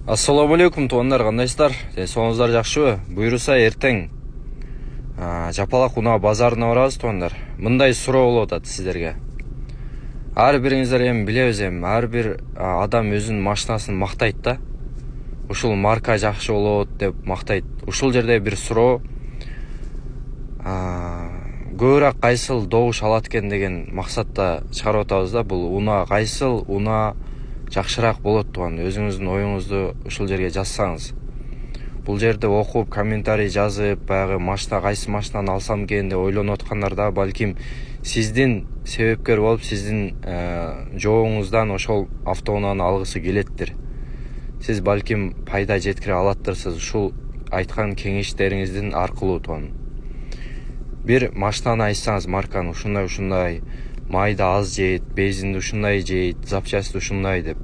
Ассаламу алейкум туугандар, кандайсыздар? Сонуңуздар жакшыбы? Буйруса эртең Жапалак унаа базарына барабыз туугандар. Мындай суроо болуп атат сиздерге. Ар бириңиздер эми билебиз, ар бир адам өзүнүн машинасын мактайт да. Ушул марка жакшы болот деп мактайт. Ушул жерде бир суроо. Көбүрөөк кайсыл добуш алат экен деген максатта чыгарып атабыз да. Бул унаа кайсыл унаа жакшыраак болот тууган. Өзүңүздүн оюңузду ушул жерге жазсаңыз. Бул жерде окуп, комментарий жазып, баягы машина кайсы машинаны алсам экен деп ойлонуп аткандарда балким сиздин себепкер болуп, сиздин жообуңуздан ошол автоунааны алгысы келеттир. Сиз балким пайда жеткире алаттырсыз ушул айткан кеңештериңиздин аркылуу тууган. Бир машинаны айтсаңыз, марканы ушундай майда аз жейт, бензинди ушундай жейт, запчасти ушундай деп.